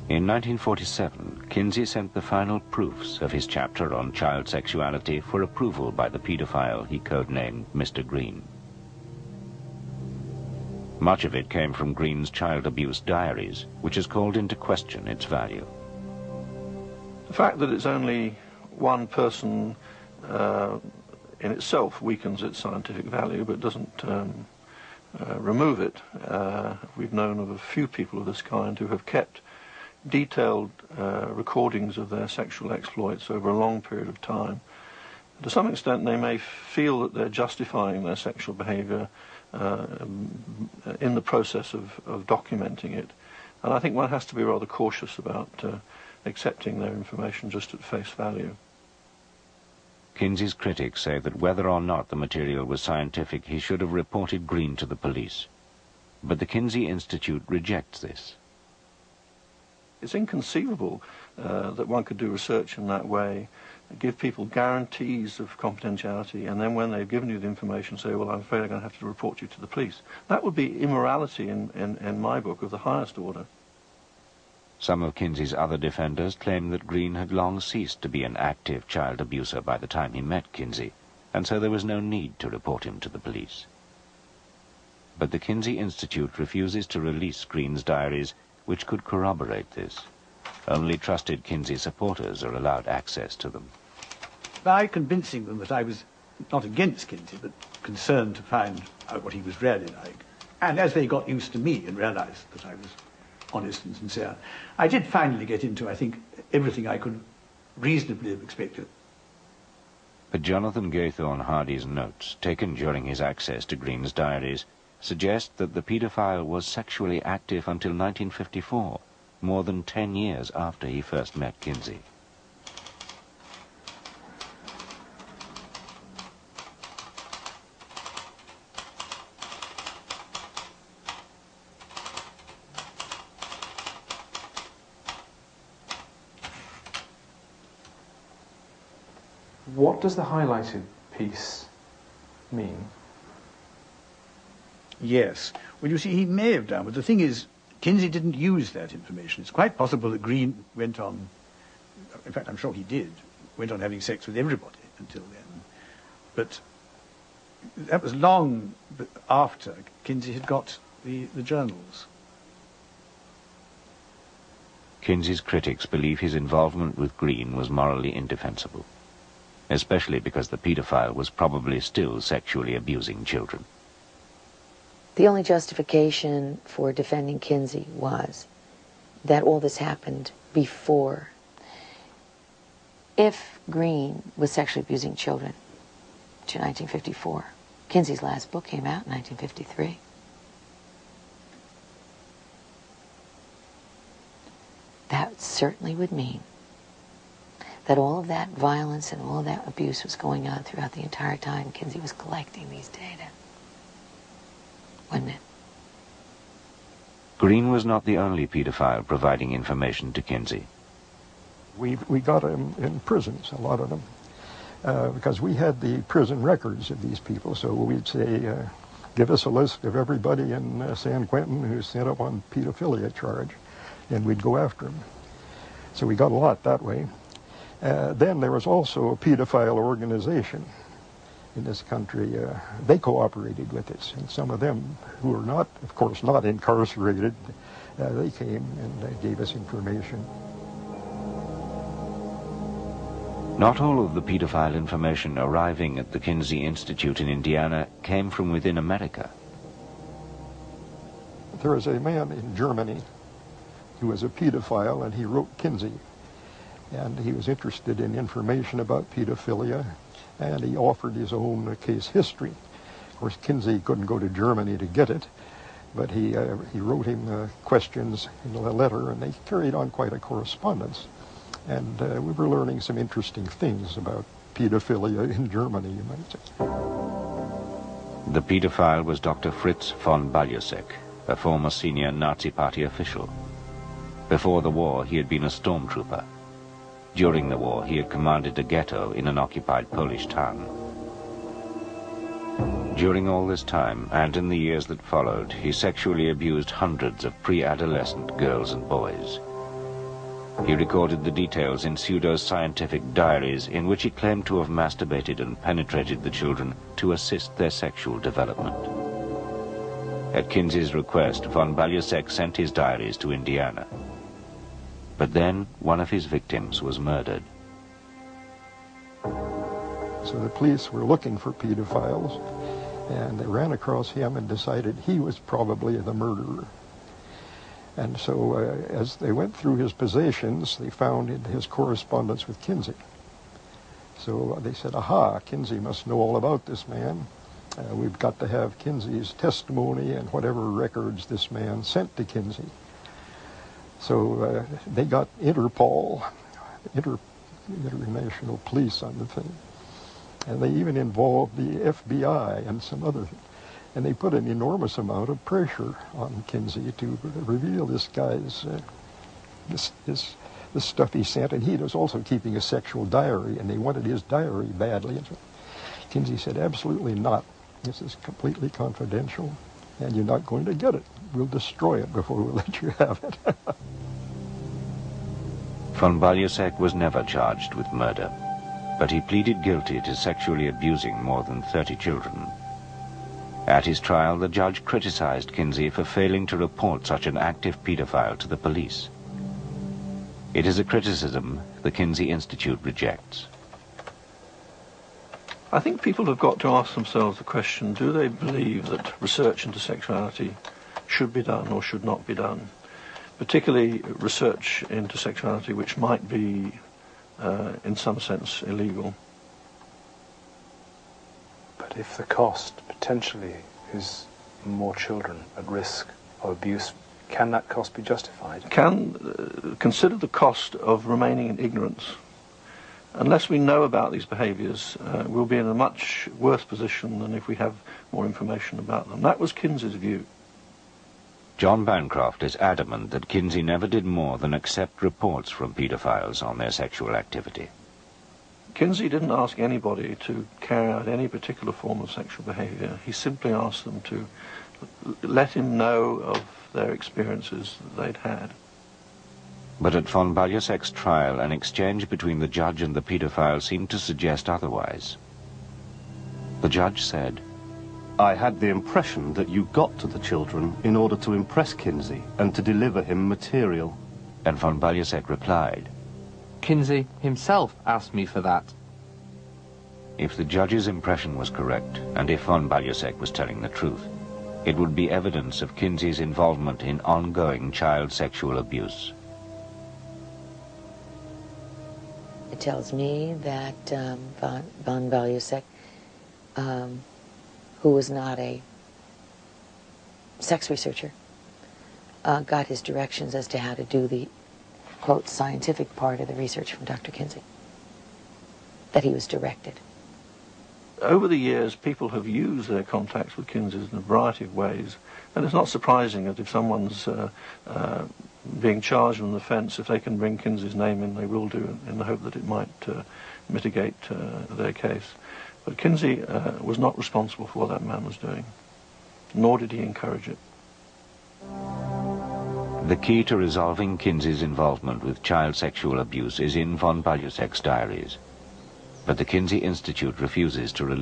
In 1947, Kinsey sent the final proofs of his chapter on child sexuality for approval by the pedophile he codenamed Mr. Green. Much of it came from Green's child abuse diaries, which has called into question its value. The fact that it's only one person in itself weakens its scientific value, but doesn't remove it. We've known of a few people of this kind who have kept detailed recordings of their sexual exploits over a long period of time. To some extent, they may feel that they're justifying their sexual behavior in the process of documenting it. And I think one has to be rather cautious about accepting their information just at face value. Kinsey's critics say that whether or not the material was scientific, he should have reported Green to the police. But the Kinsey Institute rejects this. It's inconceivable that one could do research in that way, give people guarantees of confidentiality, and then when they've given you the information say, well, I'm afraid I'm going to have to report you to the police. That would be immorality in my book of the highest order. Some of Kinsey's other defenders claim that Green had long ceased to be an active child abuser by the time he met Kinsey, and so there was no need to report him to the police. But the Kinsey Institute refuses to release Green's diaries, which could corroborate this. Only trusted Kinsey supporters are allowed access to them. By convincing them that I was not against Kinsey, but concerned to find out what he was really like, and as they got used to me and realized that I was honest and sincere, I did finally get into, I think, everything I could reasonably have expected. But Jonathan Gaythorne Hardy's notes, taken during his access to Green's diaries, suggest that the pedophile was sexually active until 1954, more than 10 years after he first met Kinsey. What does the highlighted piece mean? Yes. Well, you see, he may have done, but the thing is, Kinsey didn't use that information. It's quite possible that Green went on, in fact, I'm sure he did, went on having sex with everybody until then. But that was long after Kinsey had got the journals. Kinsey's critics believe his involvement with Green was morally indefensible, especially because the pedophile was probably still sexually abusing children. The only justification for defending Kinsey was that all this happened before. If Green was sexually abusing children to 1954, Kinsey's last book came out in 1953. That certainly would mean that all of that violence and all of that abuse was going on throughout the entire time Kinsey was collecting these data. Wouldn't it? Green was not the only pedophile providing information to Kinsey. We got them in prisons, a lot of them, because we had the prison records of these people. So we'd say, give us a list of everybody in San Quentin who's sent up on pedophilia charge, and we'd go after them. So we got a lot that way. Then there was also a pedophile organization in this country. They cooperated with us, and some of them who were not, of course, not incarcerated, they came and gave us information. Not all of the pedophile information arriving at the Kinsey Institute in Indiana came from within America. There was a man in Germany who was a pedophile, and he wrote Kinsey. And he was interested in information about pedophilia, and he offered his own case history. Of course, Kinsey couldn't go to Germany to get it, but he wrote him questions in a letter, and they carried on quite a correspondence. And we were learning some interesting things about pedophilia in Germany, you might say. The pedophile was Dr. Fritz von Baljusek, a former senior Nazi Party official. Before the war, he had been a stormtrooper. During the war, he had commanded a ghetto in an occupied Polish town. During all this time, and in the years that followed, he sexually abused hundreds of pre-adolescent girls and boys. He recorded the details in pseudo-scientific diaries in which he claimed to have masturbated and penetrated the children to assist their sexual development. At Kinsey's request, von Balusek sent his diaries to Indiana. But then one of his victims was murdered. So the police were looking for pedophiles, and they ran across him and decided he was probably the murderer. And so as they went through his possessions, they found his correspondence with Kinsey. So they said, aha, Kinsey must know all about this man. We've got to have Kinsey's testimony and whatever records this man sent to Kinsey. So they got Interpol, International Police on the thing. And they even involved the FBI and some other things. And they put an enormous amount of pressure on Kinsey to reveal this guy's, this stuff he sent. And he was also keeping a sexual diary, and they wanted his diary badly. And so Kinsey said, absolutely not. This is completely confidential, and you're not going to get it. We'll destroy it before we let you have it. Von Balusek was never charged with murder, but he pleaded guilty to sexually abusing more than 30 children. At his trial, the judge criticized Kinsey for failing to report such an active pedophile to the police. It is a criticism the Kinsey Institute rejects. I think people have got to ask themselves the question, do they believe that research into sexuality should be done or should not be done? Particularly research into sexuality which might be, in some sense, illegal. But if the cost potentially is more children at risk of abuse, can that cost be justified? Consider the cost of remaining in ignorance. Unless we know about these behaviours, we'll be in a much worse position than if we have more information about them. That was Kinsey's view. John Bancroft is adamant that Kinsey never did more than accept reports from pedophiles on their sexual activity. Kinsey didn't ask anybody to carry out any particular form of sexual behaviour. He simply asked them to let him know of their experiences that they'd had. But at von Balusek's trial, an exchange between the judge and the pedophile seemed to suggest otherwise. The judge said, I had the impression that you got to the children in order to impress Kinsey and to deliver him material. And von Balusek replied, Kinsey himself asked me for that. If the judge's impression was correct, and if von Balusek was telling the truth, it would be evidence of Kinsey's involvement in ongoing child sexual abuse. It tells me that von Balusek, who was not a sex researcher, got his directions as to how to do the, quote, scientific part of the research from Dr. Kinsey, that he was directed. Over the years, people have used their contacts with Kinsey in a variety of ways, and it's not surprising that if someone's being charged with an offence, if they can bring Kinsey's name in, they will do, in the hope that it might mitigate their case. But Kinsey was not responsible for what that man was doing, nor did he encourage it. The key to resolving Kinsey's involvement with child sexual abuse is in von Balusek's diaries. But the Kinsey Institute refuses to release